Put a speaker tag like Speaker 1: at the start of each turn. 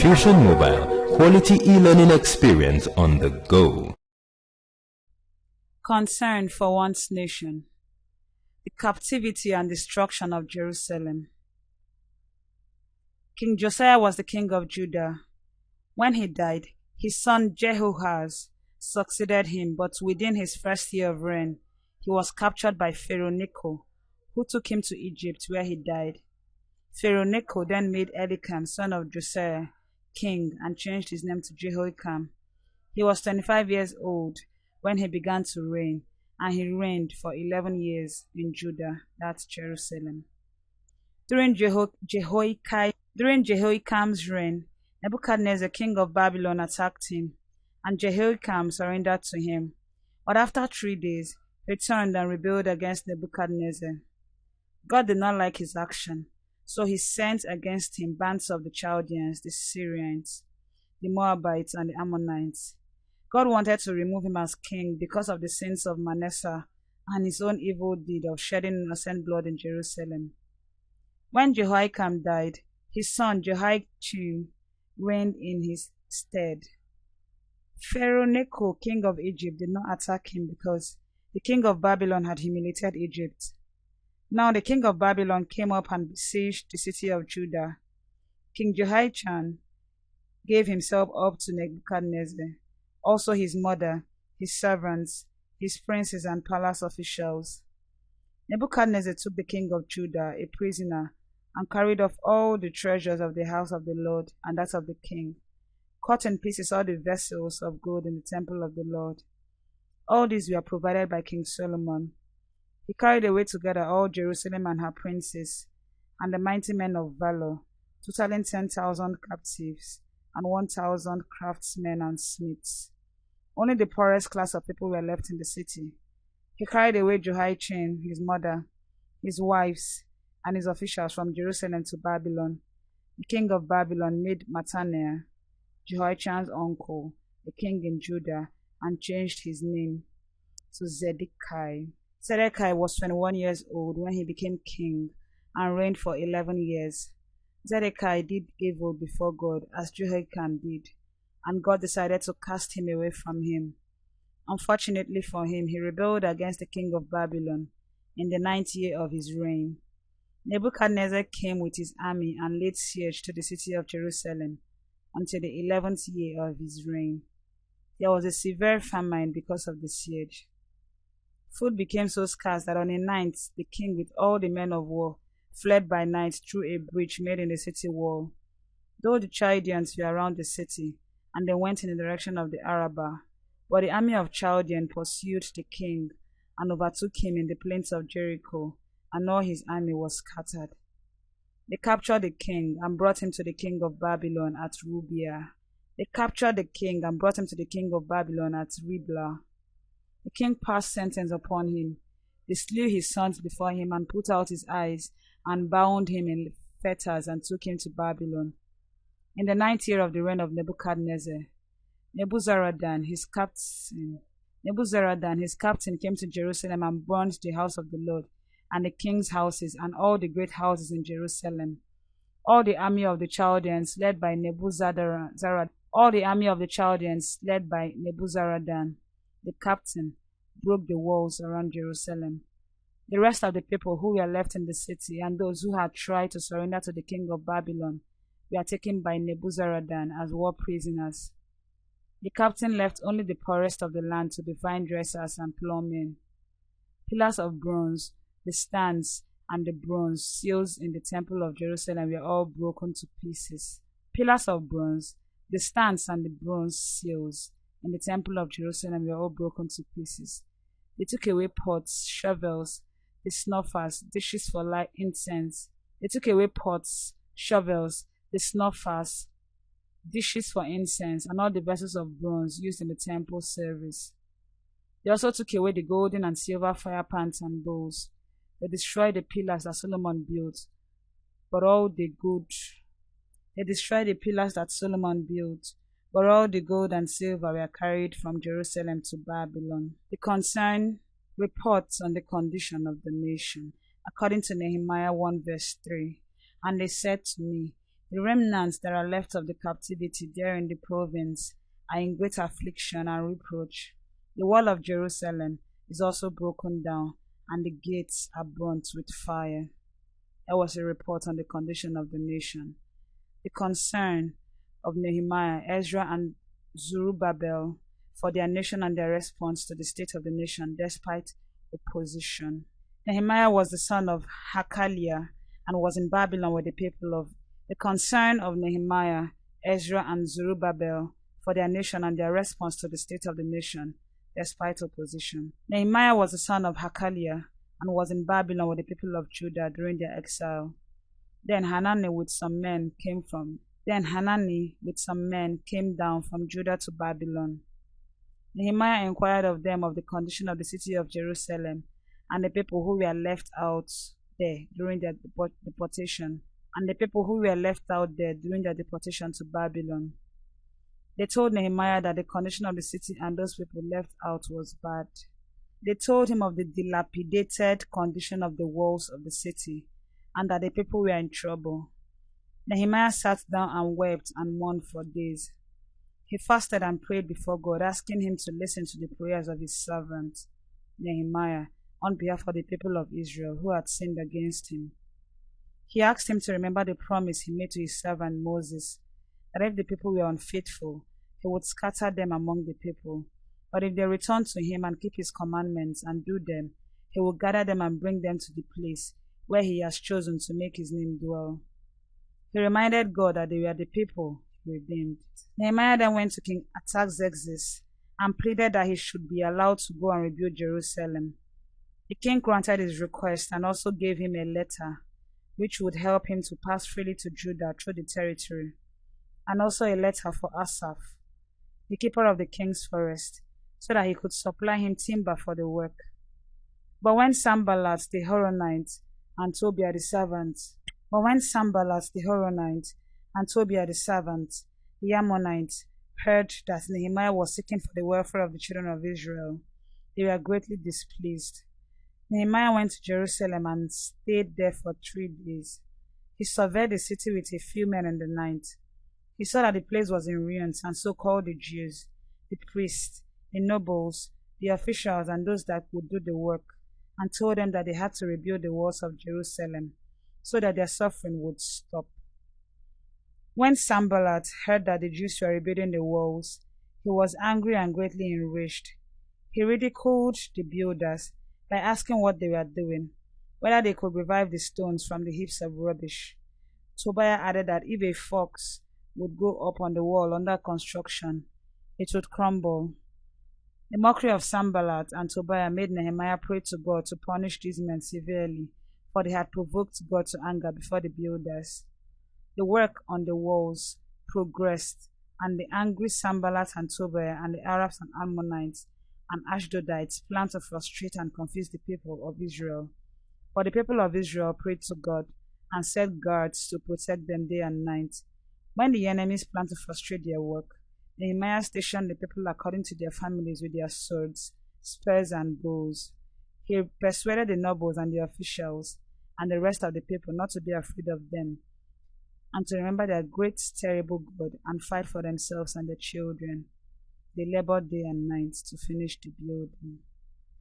Speaker 1: Fusion Mobile, quality e-learning experience on the go.
Speaker 2: Concern for one's nation. The captivity and destruction of Jerusalem. King Josiah was the king of Judah. When he died, his son Jehoahaz succeeded him, but within his first year of reign, he was captured by Pharaoh NECO, who took him to Egypt, where he died. Pharaoh NECO then made Elikam, son of Josiah, king, and changed his name to Jehoiakim. He was 25 years old when he began to reign, and he reigned for 11 years in Judah, that's Jerusalem. During Jehoiakim's reign, Nebuchadnezzar, king of Babylon, attacked him, and Jehoiakim surrendered to him. But after 3 days, he returned and rebelled against Nebuchadnezzar. God did not like his action, so he sent against him bands of the Chaldeans, the Syrians, the Moabites, and the Ammonites. God wanted to remove him as king because of the sins of Manasseh and his own evil deed of shedding innocent blood in Jerusalem. When Jehoiakim died, his son Jehoiachin reigned in his stead. Pharaoh NECO, king of Egypt, did not attack him because the king of Babylon had humiliated Egypt. Now the king of Babylon came up and besieged the city of Judah. King Jehoiachin gave himself up to Nebuchadnezzar, also his mother, his servants, his princes, and palace officials. Nebuchadnezzar took the king of Judah a prisoner and carried off all the treasures of the house of the Lord and that of the king, cut in pieces all the vessels of gold in the temple of the Lord. All these were provided by King Solomon. He carried away together all Jerusalem and her princes, and the mighty men of valor, totaling 10,000 captives and 1,000 craftsmen and smiths. Only the poorest class of people were left in the city. He carried away Jehoiachin, his mother, his wives, and his officials from Jerusalem to Babylon. The king of Babylon made Mattaniah, Jehoiachin's uncle, a king in Judah, and changed his name to Zedekiah. Zedekiah was 21 years old when he became king and reigned for 11 years. Zedekiah did evil before God as Jehoiakim did, and God decided to cast him away from him. Unfortunately for him, he rebelled against the king of Babylon in the 9th year of his reign. Nebuchadnezzar came with his army and laid siege to the city of Jerusalem until the 11th year of his reign. There was a severe famine because of the siege. Food became so scarce that on the 9th, the king with all the men of war fled by night through a breach made in the city wall. Though the Chaldeans were around the city, and they went in the direction of the Arabah, but the army of Chaldean pursued the king and overtook him in the plains of Jericho, and all his army was scattered. They captured the king and brought him to the king of Babylon at Riblah. They captured the king and brought him to the king of Babylon at Riblah. The king passed sentence upon him. They slew his sons before him and put out his eyes and bound him in fetters and took him to Babylon. In the 9th year of the reign of Nebuchadnezzar, Nebuzaradan, his captain, came to Jerusalem and burned the house of the Lord and the king's houses and all the great houses in Jerusalem. All the army of the Chaldeans, led by Nebuzaradan, the captain, broke the walls around Jerusalem. The rest of the people who were left in the city and those who had tried to surrender to the king of Babylon were taken by Nebuzaradan as war prisoners. The captain left only the poorest of the land to be vine dressers and plowmen. Pillars of bronze, the stands, and the bronze seals in the temple of Jerusalem were all broken to pieces. Pillars of bronze, the stands, and the bronze seals in the temple of Jerusalem were all broken to pieces. They took away pots, shovels, the snuffers, dishes for light incense. They took away pots, shovels, the snuffers, dishes for incense, and all the vessels of bronze used in the temple service. They also took away the golden and silver fire pans and bowls. They destroyed the pillars that Solomon built, but all the gold and silver were carried from Jerusalem to Babylon. The concern reports on the condition of the nation, according to Nehemiah 1 verse 3. And they said to me, The remnants that are left of the captivity there in the province are in great affliction and reproach. The wall of Jerusalem is also broken down, and the gates are burnt with fire. There was a report on the condition of the nation. The concern of Nehemiah, Ezra, and Zerubbabel for their nation and their response to the state of the nation despite opposition. Nehemiah was the son of Hakaliah and was in Babylon with the people of the concern of Nehemiah, Ezra, and Zerubbabel for their nation and their response to the state of the nation despite opposition. Nehemiah was the son of Hakaliah and was in Babylon with the people of Judah during their exile. Then Hanani with some men came down from Judah to Babylon. Nehemiah inquired of them of the condition of the city of Jerusalem and the people who were left out there during their deportation, to Babylon. They told Nehemiah that the condition of the city and those people left out was bad. They told him of the dilapidated condition of the walls of the city and that the people were in trouble. Nehemiah sat down and wept and mourned for days. He fasted and prayed before God, asking him to listen to the prayers of his servant, Nehemiah, on behalf of the people of Israel who had sinned against him. He asked him to remember the promise he made to his servant Moses, that if the people were unfaithful, he would scatter them among the people. But if they return to him and keep his commandments and do them, he will gather them and bring them to the place where he has chosen to make his name dwell. He reminded God that they were the people he redeemed. Nehemiah then went to King Artaxerxes and pleaded that he should be allowed to go and rebuild Jerusalem. The king granted his request and also gave him a letter which would help him to pass freely to Judah through the territory, and also a letter for Asaph, the keeper of the king's forest, so that he could supply him timber for the work. But when Sanballat the Horonite and Tobiah the servant, the Ammonite, heard that Nehemiah was seeking for the welfare of the children of Israel, they were greatly displeased. Nehemiah went to Jerusalem and stayed there for 3 days. He surveyed the city with a few men in the night. He saw that the place was in ruins, and so called the Jews, the priests, the nobles, the officials, and those that would do the work, and told them that they had to rebuild the walls of Jerusalem so that their suffering would stop. When Sanballat heard that the Jews were rebuilding the walls, he was angry and greatly enraged. He ridiculed the builders by asking what they were doing, whether they could revive the stones from the heaps of rubbish. Tobiah added that if a fox would go up on the wall under construction, it would crumble. The mockery of Sanballat and Tobiah made Nehemiah pray to God to punish these men severely, for they had provoked God to anger before the builders. The work on the walls progressed, and the angry Sanballat and Tobiah and the Arabs and Ammonites and Ashdodites planned to frustrate and confuse the people of Israel. But the people of Israel prayed to God and set guards to protect them day and night. When the enemies planned to frustrate their work, Nehemiah stationed the people according to their families with their swords, spears, and bows. He persuaded the nobles and the officials and the rest of the people not to be afraid of them, and to remember their great, terrible God and fight for themselves and their children. They labored day and night to finish the building.